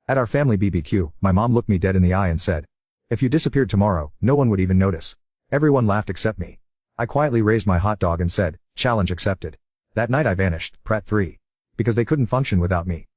At our family BBQ, my mom looked me dead in the eye and said, "If you disappeared tomorrow, no one would even notice." Everyone laughed except me. I quietly raised my hot dog and said, "Challenge accepted." That night I vanished, Prat 3. Because they couldn't function without me.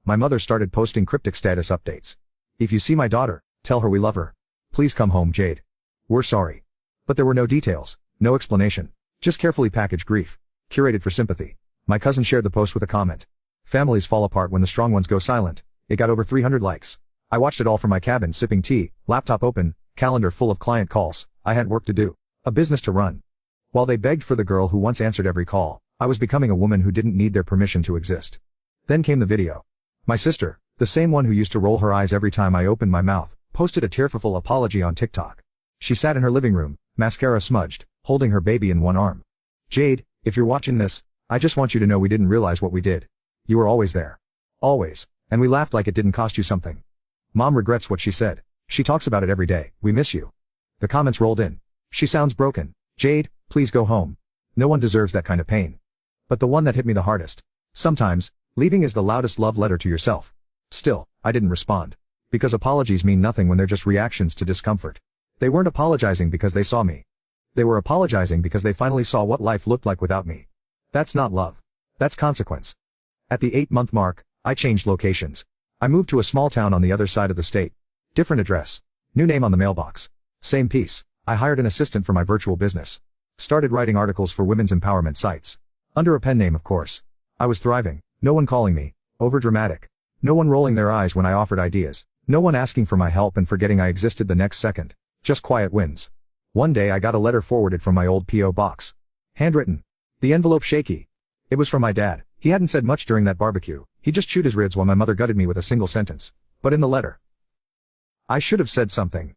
My mother started posting cryptic status updates. "If you see my daughter, tell her we love her. Please come home, Jade. We're sorry." But there were no details, no explanation. Just carefully packaged grief. Curated for sympathy. My cousin shared the post with a comment. "Families fall apart when the strong ones go silent." It got over 300 likes. I watched it all from my cabin sipping tea, laptop open, calendar full of client calls. I had work to do. A business to run. While they begged for the girl who once answered every call, I was becoming a woman who didn't need their permission to exist. Then came the video. My sister, the same one who used to roll her eyes every time I opened my mouth, posted a tearful apology on TikTok. She sat in her living room, mascara smudged, holding her baby in one arm. "Jade, if you're watching this, I just want you to know we didn't realize what we did. You were always there. Always. And we laughed like it didn't cost you something. Mom regrets what she said. She talks about it every day. We miss you." The comments rolled in. "She sounds broken. Jade, please go home. No one deserves that kind of pain." But the one that hit me the hardest. "Sometimes, leaving is the loudest love letter to yourself." Still, I didn't respond. Because apologies mean nothing when they're just reactions to discomfort. They weren't apologizing because they saw me. They were apologizing because they finally saw what life looked like without me. That's not love. That's consequence. At the 8-month mark, I changed locations. I moved to a small town on the other side of the state. Different address. New name on the mailbox. Same piece. I hired an assistant for my virtual business. Started writing articles for women's empowerment sites. Under a pen name, of course. I was thriving. No one calling me. Overdramatic. No one rolling their eyes when I offered ideas. No one asking for my help and forgetting I existed the next second. Just quiet wins. One day I got a letter forwarded from my old P.O. box. Handwritten. The envelope shaky. It was from my dad. He hadn't said much during that barbecue. He just chewed his ribs while my mother gutted me with a single sentence. But in the letter, I should have said something.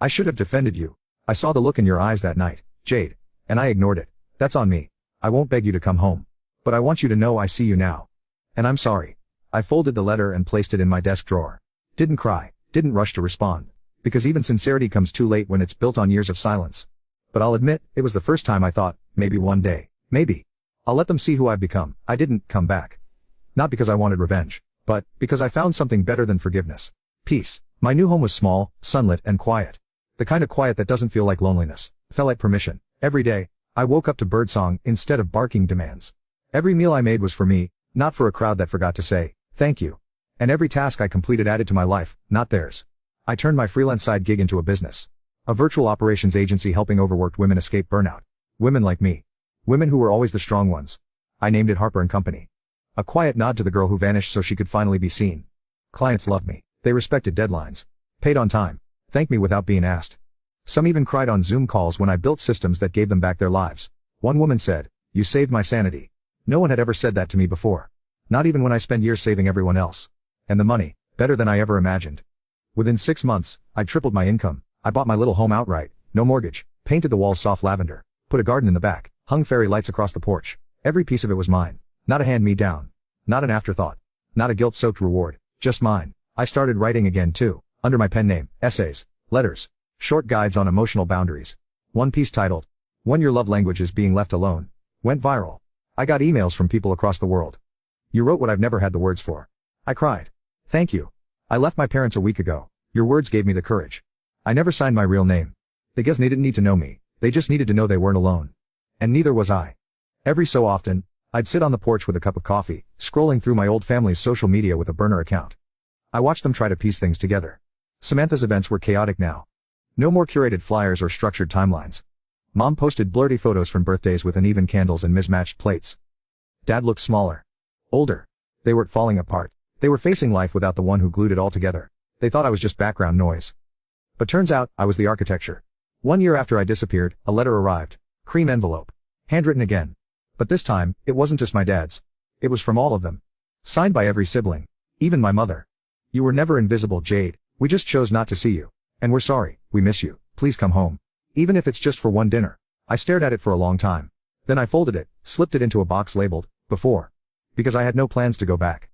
I should have defended you. I saw the look in your eyes that night, Jade. And I ignored it. That's on me. I won't beg you to come home. But I want you to know I see you now. And I'm sorry. I folded the letter and placed it in my desk drawer. Didn't cry. Didn't rush to respond. Because even sincerity comes too late when it's built on years of silence. But I'll admit, it was the first time I thought, maybe one day, maybe, I'll let them see who I've become. I didn't come back. Not because I wanted revenge, but because I found something better than forgiveness. Peace. My new home was small, sunlit, and quiet. The kind of quiet that doesn't feel like loneliness. Felt like permission. Every day, I woke up to birdsong instead of barking demands. Every meal I made was for me, not for a crowd that forgot to say, thank you. And every task I completed added to my life, not theirs. I turned my freelance side gig into a business. A virtual operations agency helping overworked women escape burnout. Women like me. Women who were always the strong ones. I named it Harper & Company. A quiet nod to the girl who vanished so she could finally be seen. Clients loved me. They respected deadlines. Paid on time. Thanked me without being asked. Some even cried on Zoom calls when I built systems that gave them back their lives. One woman said, "You saved my sanity." No one had ever said that to me before. Not even when I spent years saving everyone else. And the money, better than I ever imagined. Within 6 months, I tripled my income. I bought my little home outright, no mortgage, painted the walls soft lavender, put a garden in the back, hung fairy lights across the porch. Every piece of it was mine. Not a hand-me-down. Not an afterthought. Not a guilt-soaked reward. Just mine. I started writing again too, under my pen name, essays, letters, short guides on emotional boundaries. One piece titled, "When Your Love Language is Being Left Alone," went viral. I got emails from people across the world. "You wrote what I've never had the words for." I cried. "Thank you. I left my parents a week ago. Your words gave me the courage." I never signed my real name. They guess they didn't need to know me. They just needed to know they weren't alone. And neither was I. Every so often, I'd sit on the porch with a cup of coffee, scrolling through my old family's social media with a burner account. I watched them try to piece things together. Samantha's events were chaotic now. No more curated flyers or structured timelines. Mom posted blurry photos from birthdays with uneven candles and mismatched plates. Dad looked smaller. Older. They weren't falling apart. They were facing life without the one who glued it all together. They thought I was just background noise. But turns out, I was the architecture. 1 year after I disappeared, a letter arrived. Cream envelope. Handwritten again. But this time, it wasn't just my dad's. It was from all of them. Signed by every sibling. Even my mother. "You were never invisible, Jade. We just chose not to see you. And we're sorry. We miss you. Please come home. Even if it's just for one dinner." I stared at it for a long time. Then I folded it, slipped it into a box labeled, "Before." Because I had no plans to go back.